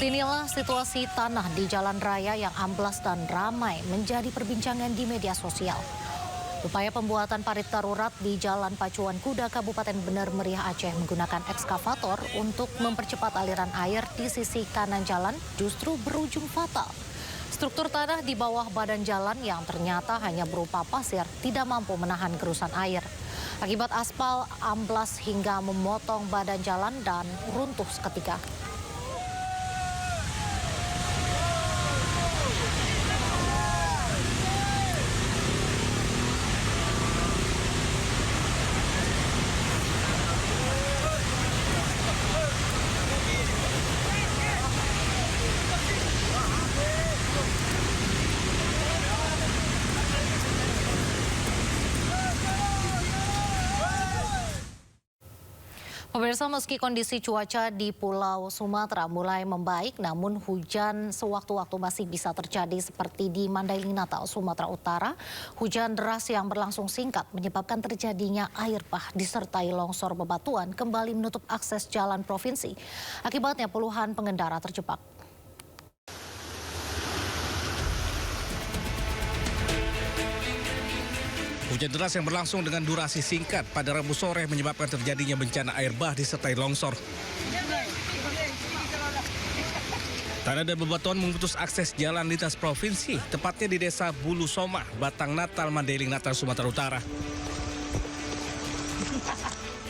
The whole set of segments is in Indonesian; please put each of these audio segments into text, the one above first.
Berikut inilah situasi tanah di jalan raya yang amblas dan ramai menjadi perbincangan di media sosial. Upaya pembuatan parit darurat di Jalan Pacuan Kuda Kabupaten Bener Meriah Aceh menggunakan ekskavator untuk mempercepat aliran air di sisi kanan jalan justru berujung fatal. Struktur tanah di bawah badan jalan yang ternyata hanya berupa pasir tidak mampu menahan gerusan air. Akibat aspal amblas hingga memotong badan jalan dan runtuh seketika. Pemirsa, meski kondisi cuaca di Pulau Sumatera mulai membaik, namun hujan sewaktu-waktu masih bisa terjadi seperti di Mandailing Natal, Sumatera Utara. Hujan deras yang berlangsung singkat menyebabkan terjadinya air bah disertai longsor bebatuan kembali menutup akses jalan provinsi. Akibatnya puluhan pengendara terjebak. Hujan deras yang berlangsung dengan durasi singkat pada Rabu sore menyebabkan terjadinya bencana air bah disertai longsor. Tanah dan bebatuan memutus akses jalan lintas provinsi, tepatnya di Desa Bulu Somah, Batang Natal, Mandailing Natal, Sumatera Utara.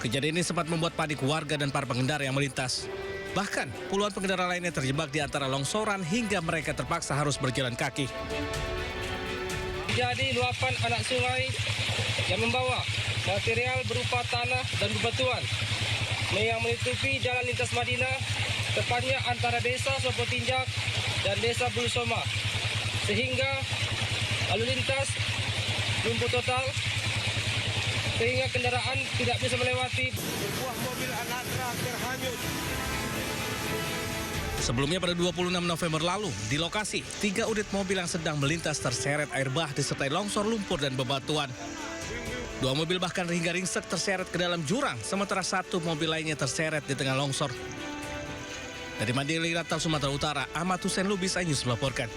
Kejadian ini sempat membuat panik warga dan para pengendara yang melintas. Bahkan puluhan pengendara lainnya terjebak di antara longsoran hingga mereka terpaksa harus berjalan kaki. Jadi luapan anak sungai yang membawa material berupa tanah dan bebatuan yang menutupi jalan lintas Madinah, tepatnya antara desa Sopotinjak dan desa Bulu Somah, sehingga lalu lintas lumpuh total, sehingga kendaraan tidak bisa melewati. Sebuah mobil anak truk terhanyut. Sebelumnya pada 26 November lalu, di lokasi, 3 unit mobil yang sedang melintas terseret air bah disertai longsor lumpur dan bebatuan. 2 mobil bahkan hingga ringsek terseret ke dalam jurang, sementara 1 mobil lainnya terseret di tengah longsor. Dari Mandailing Natal, Sumatera Utara, Ahmad Hussein Lubis, iNews melaporkan.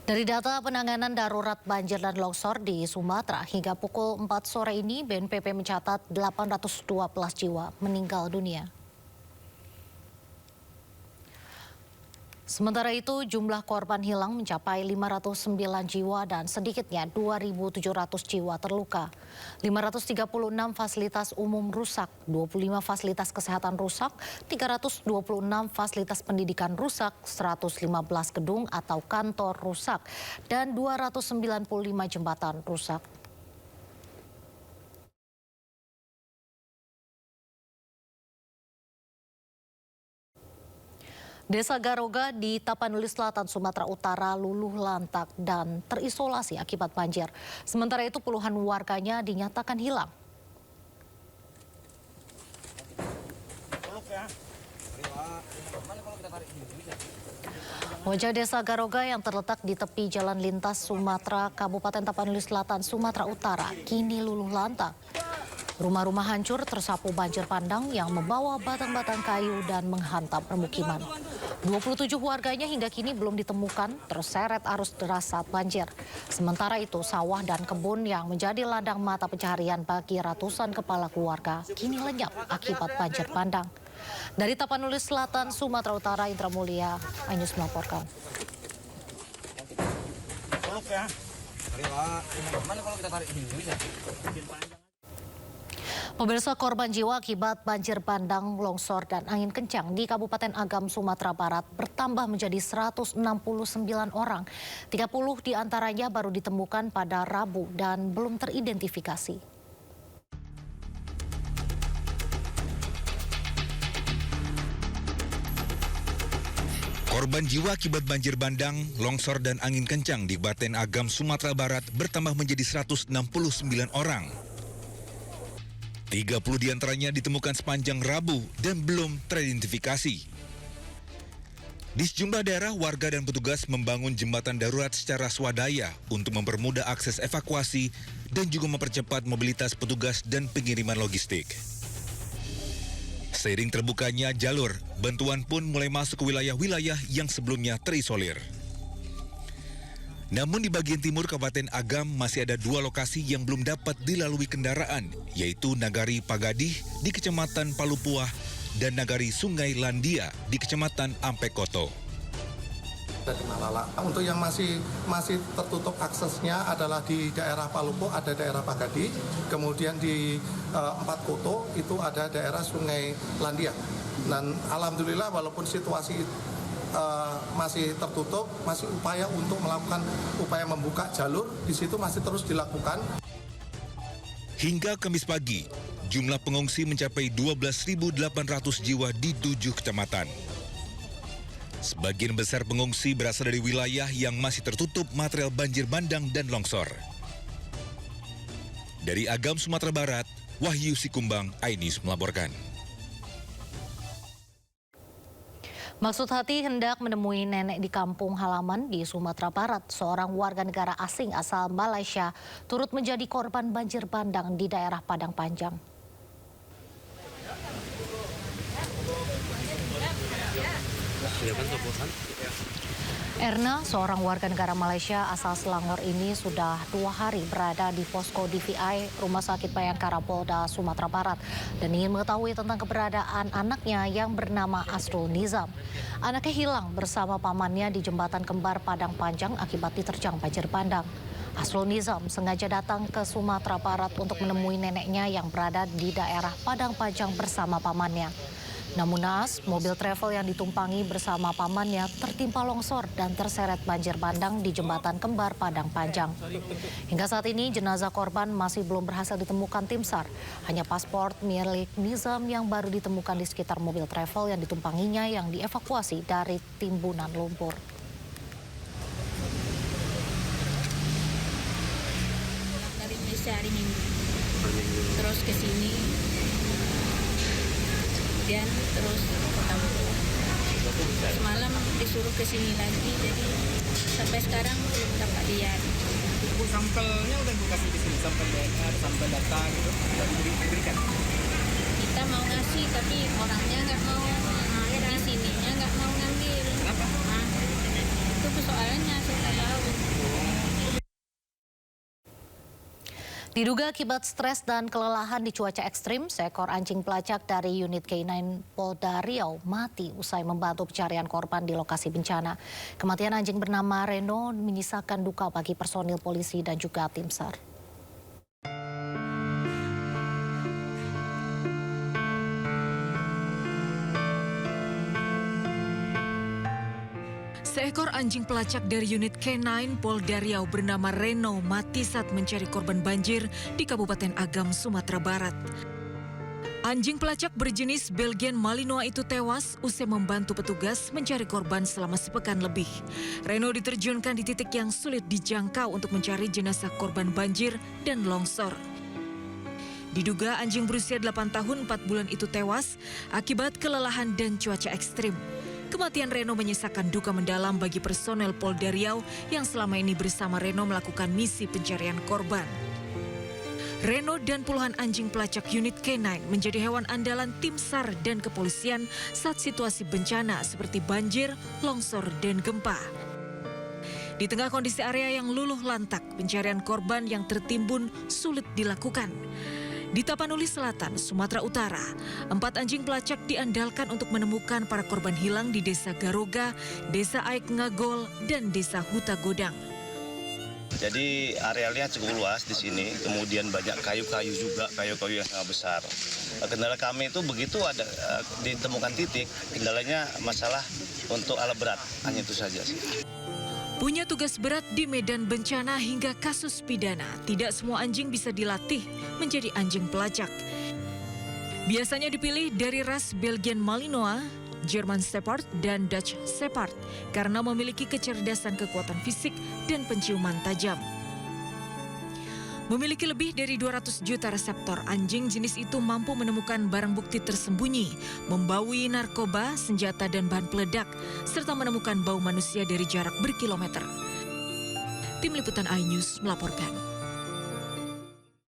Dari data penanganan darurat banjir dan longsor di Sumatera, hingga pukul 4 sore ini BNPB mencatat 812 jiwa meninggal dunia. Sementara itu, jumlah korban hilang mencapai 509 jiwa dan sedikitnya 2.700 jiwa terluka. 536 fasilitas umum rusak, 25 fasilitas kesehatan rusak, 326 fasilitas pendidikan rusak, 115 gedung atau kantor rusak, dan 295 jembatan rusak. Desa Garoga di Tapanuli Selatan, Sumatera Utara luluh lantak dan terisolasi akibat banjir. Sementara itu puluhan warganya dinyatakan hilang. Wajah desa Garoga yang terletak di tepi jalan lintas Sumatera, Kabupaten Tapanuli Selatan, Sumatera Utara, kini luluh lantak. Rumah-rumah hancur tersapu banjir bandang yang membawa batang-batang kayu dan menghantam permukiman. 27 warganya hingga kini belum ditemukan terseret arus deras saat banjir. Sementara itu sawah dan kebun yang menjadi ladang mata pencaharian bagi ratusan kepala keluarga kini lenyap akibat banjir bandang. Dari Tapanuli Selatan, Sumatera Utara, Indra Mulia, iNews melaporkan. Pemirsa, korban jiwa akibat banjir bandang, longsor, dan angin kencang di Kabupaten Agam, Sumatera Barat bertambah menjadi 169 orang. 30 diantaranya baru ditemukan pada Rabu dan belum teridentifikasi. Korban jiwa akibat banjir bandang, longsor, dan angin kencang di Kabupaten Agam, Sumatera Barat bertambah menjadi 169 orang. 30 diantaranya ditemukan sepanjang Rabu dan belum teridentifikasi. Di sejumlah daerah, warga dan petugas membangun jembatan darurat secara swadaya untuk mempermudah akses evakuasi dan juga mempercepat mobilitas petugas dan pengiriman logistik. Seiring terbukanya jalur, bantuan pun mulai masuk ke wilayah-wilayah yang sebelumnya terisolir. Namun di bagian timur Kabupaten Agam masih ada 2 lokasi yang belum dapat dilalui kendaraan, yaitu Nagari Pagadih di Kecamatan Palupuah dan Nagari Sungai Landia di Kecamatan Ampekoto. Di Malala. Untuk yang masih tertutup aksesnya adalah di daerah Palupo, ada daerah Pagadi, kemudian di Empat Koto itu ada daerah Sungai Landia. Dan alhamdulillah walaupun situasi masih tertutup, masih upaya untuk melakukan upaya membuka jalur di situ masih terus dilakukan. Hingga Kamis pagi, jumlah pengungsi mencapai 12.800 jiwa di 7 kecamatan. Sebagian besar pengungsi berasal dari wilayah yang masih tertutup material banjir bandang dan longsor. Dari Agam, Sumatera Barat, Wahyu Sikumbang, iNews melaporkan. Maksud hati hendak menemui nenek di kampung halaman di Sumatera Barat. Seorang warga negara asing asal Malaysia turut menjadi korban banjir bandang di daerah Padang Panjang. Erna, seorang warga negara Malaysia asal Selangor ini sudah 2 hari berada di posko DVI Rumah Sakit Bayangkara Polda Sumatera Barat dan ingin mengetahui tentang keberadaan anaknya yang bernama Asrul Nizam. Anaknya hilang bersama pamannya di jembatan kembar Padang Panjang akibat diterjang banjir bandang. Asrul Nizam sengaja datang ke Sumatera Barat untuk menemui neneknya yang berada di daerah Padang Panjang bersama pamannya. Namun naas, mobil travel yang ditumpangi bersama pamannya tertimpa longsor dan terseret banjir bandang di jembatan kembar Padang Panjang. Hingga saat ini jenazah korban masih belum berhasil ditemukan tim SAR. Hanya paspor milik Nizam yang baru ditemukan di sekitar mobil travel yang ditumpanginya yang dievakuasi dari timbunan lumpur. Dari Malaysia hari Minggu, terus ke sini. Kemudian terus ke kampung. Semalam disuruh ke sini lagi, jadi sampai sekarang belum dapat lihat. Bu, sampelnya udah Bu kasih di sini, sampel DNA, sampel data gitu, udah diberikan. Kita mau ngasih, tapi orangnya nggak mau, di sininya nggak mau ngambil. Kenapa? Nah, itu persoalannya, saya nggak tahu. Diduga akibat stres dan kelelahan di cuaca ekstrim, seekor anjing pelacak dari unit K9 Polda Riau mati usai membantu pencarian korban di lokasi bencana. Kematian anjing bernama Reno menyisakan duka bagi personil polisi dan juga tim SAR. Seekor anjing pelacak dari unit K9 Polda Riau bernama Reno mati saat mencari korban banjir di Kabupaten Agam, Sumatera Barat. Anjing pelacak berjenis Belgian Malinois itu tewas usai membantu petugas mencari korban selama sepekan lebih. Reno diterjunkan di titik yang sulit dijangkau untuk mencari jenazah korban banjir dan longsor. Diduga anjing berusia 8 tahun 4 bulan itu tewas akibat kelelahan dan cuaca ekstrim. Kematian Reno menyisakan duka mendalam bagi personel Polda Riau yang selama ini bersama Reno melakukan misi pencarian korban. Reno dan puluhan anjing pelacak unit K9 menjadi hewan andalan tim SAR dan kepolisian saat situasi bencana seperti banjir, longsor, dan gempa. Di tengah kondisi area yang luluh lantak, pencarian korban yang tertimbun sulit dilakukan. Di Tapanuli Selatan, Sumatera Utara, 4 anjing pelacak diandalkan untuk menemukan para korban hilang di Desa Garoga, Desa Aik Ngagol, dan Desa Huta Godang. Jadi arealnya cukup luas di sini, kemudian banyak kayu-kayu juga, kayu-kayu yang sangat besar. Kendala kami itu begitu ada ditemukan titik, kendalanya masalah untuk alat berat, hanya itu saja sih. Punya tugas berat di medan bencana hingga kasus pidana, tidak semua anjing bisa dilatih menjadi anjing pelacak. Biasanya dipilih dari ras Belgian Malinois, German Shepherd, dan Dutch Shepherd karena memiliki kecerdasan kekuatan fisik dan penciuman tajam. Memiliki lebih dari 200 juta reseptor, anjing jenis itu mampu menemukan barang bukti tersembunyi, membaui narkoba, senjata, dan bahan peledak, serta menemukan bau manusia dari jarak berkilometer. Tim Liputan iNews melaporkan.